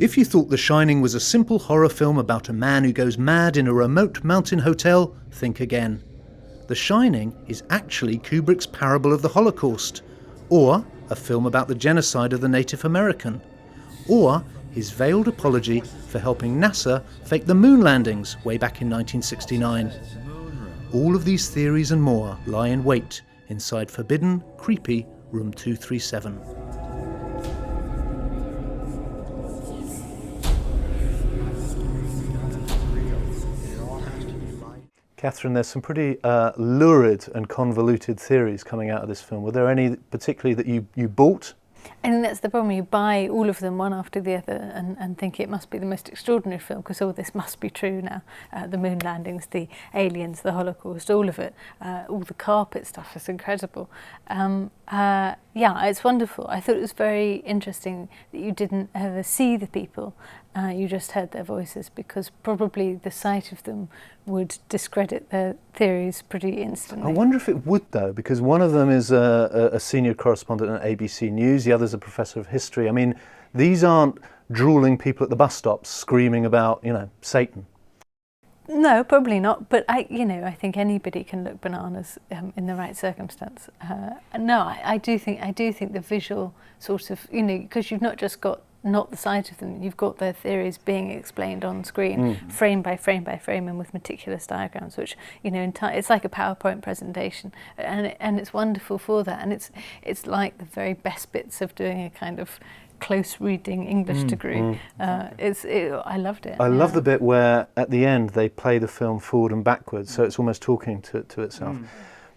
If you thought The Shining was a simple horror film about a man who goes mad in a remote mountain hotel, think again. The Shining is actually Kubrick's Parable of the Holocaust, or a film about the genocide of the Native American, or his veiled apology for helping NASA fake the moon landings way back in 1969. All of these theories and more lie in wait inside forbidden, creepy Room 237. Catherine, there's some pretty lurid and convoluted theories coming out of this film. Were there any particularly that you bought? I think that's the problem. You buy all of them one after the other and think it must be the most extraordinary film because all this must be true now. The moon landings, the aliens, the Holocaust, all of it. All the carpet stuff is incredible. Yeah, it's wonderful. I thought it was very interesting that you didn't ever see the people. You just heard their voices because probably the sight of them would discredit their theories pretty instantly. I wonder if it would though, because one of them is a senior correspondent at ABC News, the other's a professor of history. I mean, these aren't drooling people at the bus stops screaming about, Satan. No, probably not. But I think anybody can look bananas in the right circumstance. No, I do think the visual sort of, because you've not just got not the sight of them, you've got their theories being explained on screen, frame by frame by frame, and with meticulous diagrams, which it's like a PowerPoint presentation, and it's wonderful for that. And it's like the very best bits of doing a kind of close reading English degree. I loved it. I love the bit where at the end they play the film forward and backwards, so it's almost talking to itself.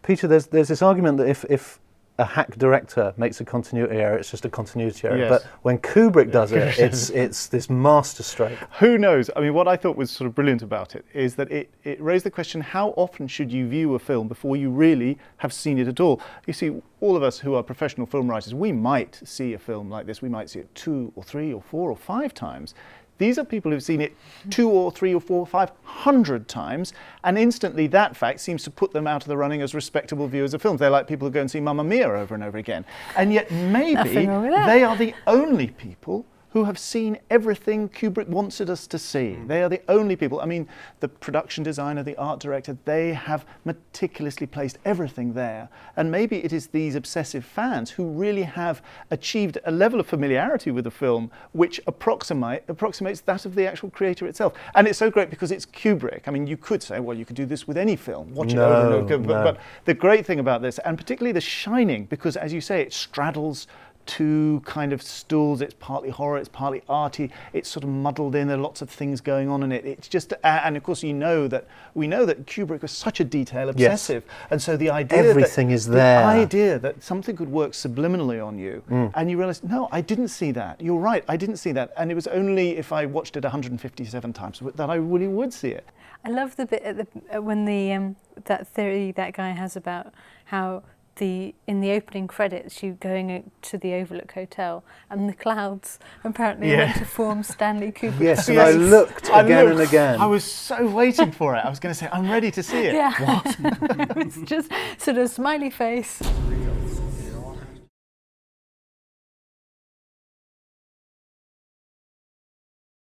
Peter, there's this argument that if a hack director makes a continuity error, it's just a continuity error. Yes. But when Kubrick does it, it's this masterstroke. Who knows? I mean, what I thought was sort of brilliant about it is that it raised the question, how often should you view a film before you really have seen it at all? You see, all of us who are professional film writers, we might see a film like this, we might see it 2 or 3 or 4 or 5 times. These are people who've seen it 2 or 3 or 4 or 500 times, and instantly that fact seems to put them out of the running as respectable viewers of films. They're like people who go and see Mamma Mia over and over again. And yet maybe they are the only people who have seen everything Kubrick wanted us to see. They are the only people. I mean, the production designer, the art director, they have meticulously placed everything there. And maybe it is these obsessive fans who really have achieved a level of familiarity with the film which approximates that of the actual creator itself. And it's so great because it's Kubrick. I mean, you could say, well, you could do this with any film. Watch it over and over. But the great thing about this, and particularly The Shining, because as you say, it straddles 2 kind of stools. It's partly horror, it's partly arty, it's sort of muddled in, there are lots of things going on in it. It's just, and of course we know that Kubrick was such a detail obsessive, and so the idea everything is there. The idea that something could work subliminally on you, and you realise, no, I didn't see that. You're right, I didn't see that, and it was only if I watched it 157 times that I really would see it. I love the bit at when that theory that guy has about how in the opening credits, you going to the Overlook Hotel, and the clouds apparently went to form Stanley Kubrick. Yes, and I looked again and again. I was so waiting for it. I was going to say, I'm ready to see it. Yeah. What? It's just sort of smiley face.